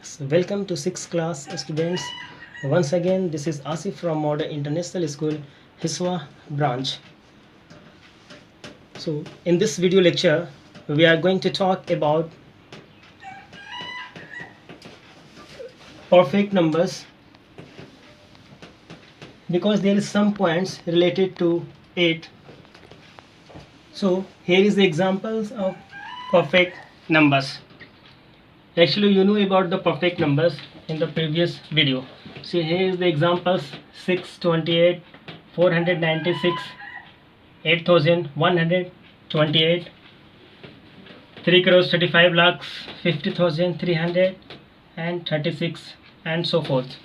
Welcome to 6th class students. Once again, this is Asif from Modern International School, Hiswa branch. So, in this video lecture, we are going to talk about perfect numbers because there is some points related to it. So, here is the examples of perfect numbers. Actually, you know about the perfect numbers in the previous video. So here is the examples: 628, 496, 8128, 3 crores 35 lakhs 50,336, and so forth.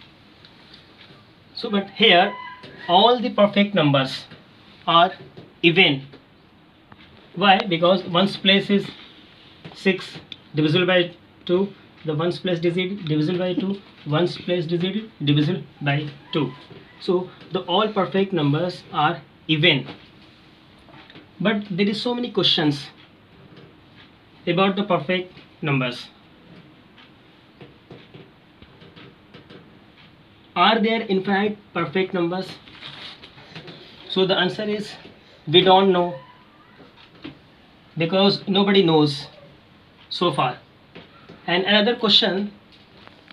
So but here all the perfect numbers are even. Why? Because ones place is 6 divisible by 2, the ones place digit divisible by 2, ones place digit divisible by 2. So the all perfect numbers are even. But there is so many questions about the perfect numbers. Are there infinite perfect numbers? So the answer is we don't know, because nobody knows so far. And another question,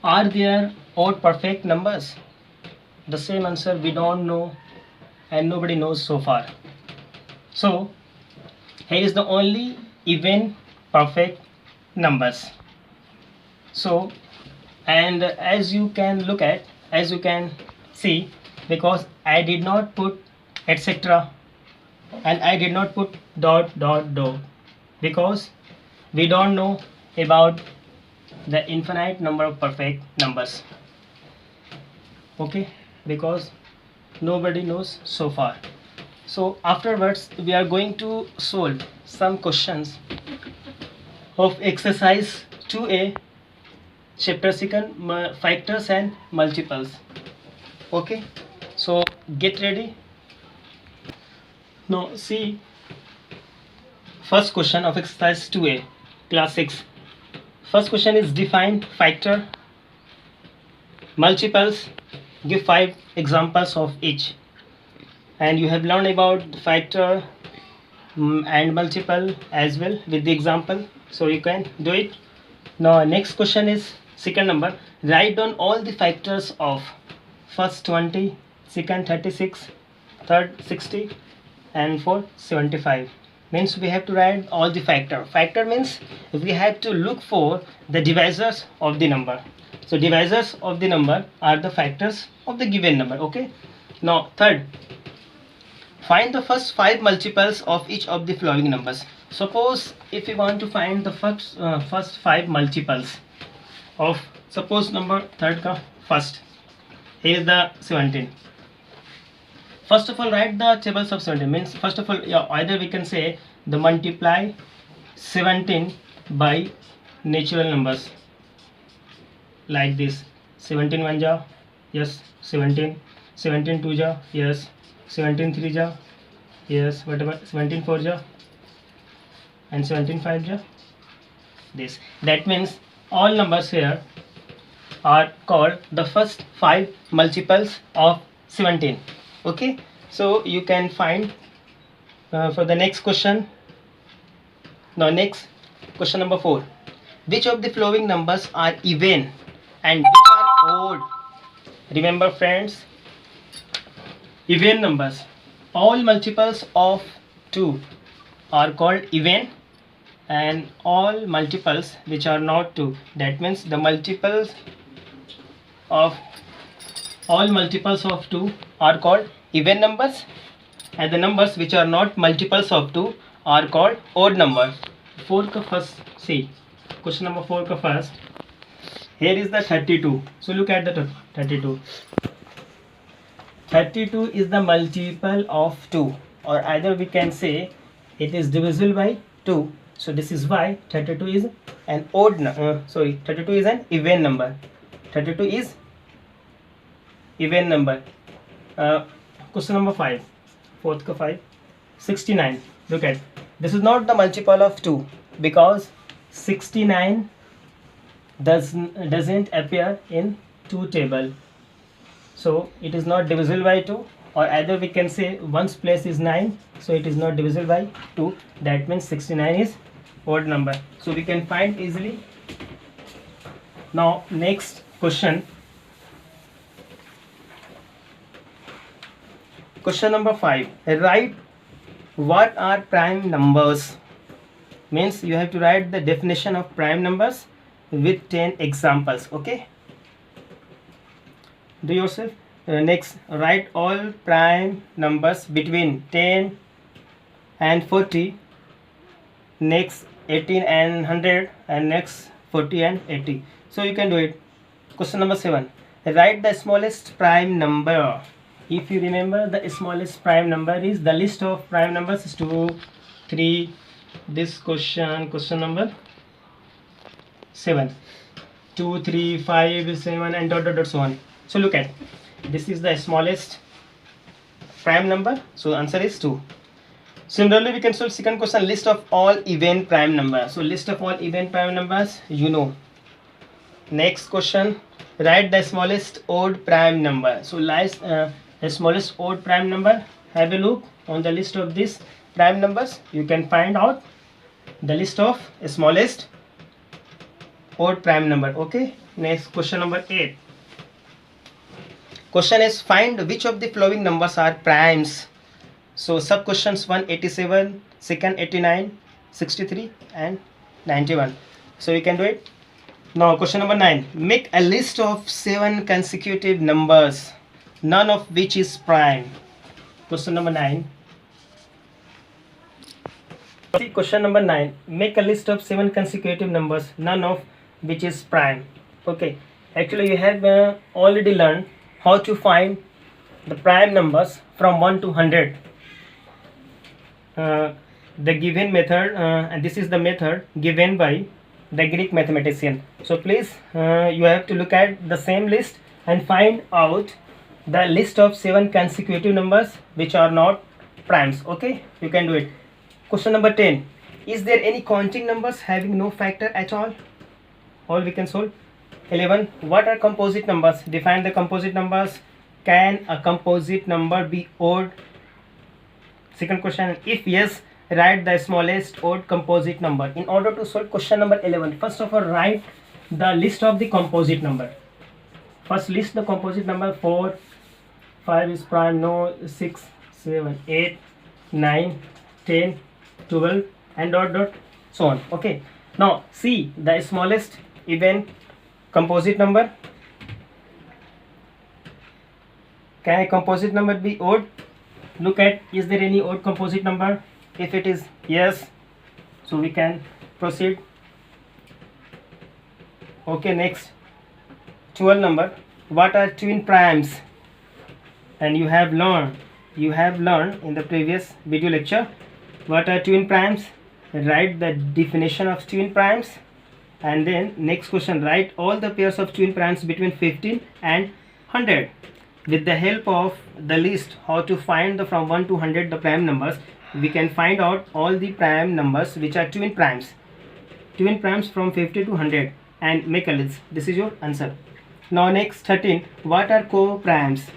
are there odd perfect numbers? The same answer, we don't know and nobody knows so far. So here is the only even perfect numbers. So, and as you can see, because I did not put etc. and I did not put dot because we don't know about the infinite number of perfect numbers. Okay, because nobody knows so far. So afterwards we are going to solve some questions of exercise 2a, chapter 2, factors and multiples. Okay, so get ready. Now see, first question of exercise 2a, class 6. First question is define factor, multiples, give 5 examples of each. And you have learned about factor and multiple as well with the example, so you can do it. Now next question is second number, write down all the factors of first 20, second 36, third 60, and fourth 75. Means we have to write all the factor means we have to look for the divisors of the number. So divisors of the number are the factors of the given number. Okay, now third, find the first 5 multiples of each of the following numbers. Suppose if you want to find the first 5 multiples of, suppose number third ka first, here is the 17. First of all, write the tables of 17. Means first of all, either we can say the multiply 17 by natural numbers like this: 17 1 ja, yes, 17, 17 2 ja, yes, 17 3 ja, yes, whatever, 17 4 ja, and 17 5 ja, this. That means all numbers here are called the first 5 multiples of 17. Okay, so you can find for the next question. Now next question number 4, which of the following numbers are even and which are odd? Remember friends, even numbers, all multiples of 2 are called even, and all multiples which are not 2, that means the multiples of all multiples of 2 are called even numbers, and the numbers which are not multiples of 2 are called odd number. 4 ka first, see question number 4 ka first, here is the 32. So look at the 32. 32 is the multiple of 2, or either we can say it is divisible by 2. So this is why 32 is an odd number. 32 is an even number. 32 is even number. Question number 5, fourth ka 5, 69. Look at, this is not the multiple of 2 because 69 doesn't appear in 2 table, so it is not divisible by 2, or either we can say 1's place is 9, so it is not divisible by 2. That means 69 is odd number, so we can find easily. Now next question. Question number 5. Write what are prime numbers. Means you have to write the definition of prime numbers with 10 examples. Okay, do yourself. Next, write all prime numbers between 10 and 40. Next, 18 and 100, and next 40 and 80. So you can do it. Question number 7. Write the smallest prime number. If you remember, the smallest prime number is, the list of prime numbers is 2, 3. This question number 7. 2, 3, 5, 7, and dot dot dot, so on. So look at, this is the smallest prime number, so answer is 2. Similarly, we can solve second question, list of all even prime numbers. So list of all even prime numbers, you know. Next question, write the smallest odd prime number. So the smallest odd prime number, have a look on the list of these prime numbers. You can find out the list of smallest odd prime number. Okay, next question number 8. Question is, find which of the following numbers are primes. So sub questions 1, 87, second 89, 63, and 91. So you can do it. Now question number 9. Make a list of 7 consecutive numbers, none of which is prime. Question number 9. See, question number 9. Make a list of 7 consecutive numbers, none of which is prime. Okay, actually you have already learned how to find the prime numbers from 1 to 100. The given method, and this is the method given by the Greek mathematician. So please, you have to look at the same list and find out the list of 7 consecutive numbers which are not primes. Okay, you can do it. Question number 10. Is there any counting numbers having no factor at all? All we can solve. 11. What are composite numbers? Define the composite numbers. Can a composite number be odd? Second question, if yes, write the smallest odd composite number. In order to solve question number 11, first of all, write the list of the composite number. First list the composite number. 4, 5 is prime, no. 6, 7, 8, 9, 10, 12, and dot dot, so on. Okay, now see the smallest even composite number. Can a composite number be odd? Look at, is there any odd composite number? If it is yes, so we can proceed. Okay, next 12 number. What are twin primes? And you have learned in the previous video lecture what are twin primes. Write the definition of twin primes, and then next question, write all the pairs of twin primes between 15 and 100. With the help of the list how to find the from 1 to 100 the prime numbers, we can find out all the prime numbers which are twin primes from 50 to 100, and make a list. This is your answer. Now next 13. What are co-primes?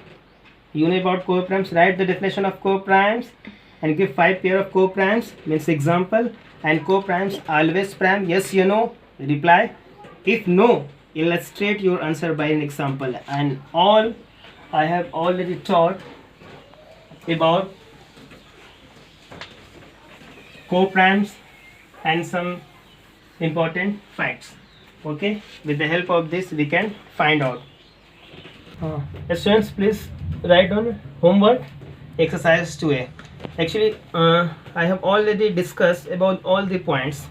You know about co-primes. Write the definition of co-primes and give 5 pair of co-primes. Means example, and co-primes always prime. Yes, you know, reply. If no, illustrate your answer by an example. And all I have already taught about co-primes and some important facts. Okay, with the help of this we can find out. Students, please write down homework exercise 2a. Actually, I have already discussed about all the points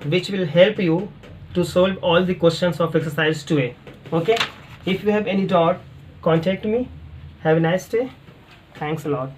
which will help you to solve all the questions of exercise 2a. Okay, if you have any doubt, contact me. Have a nice day. Thanks a lot.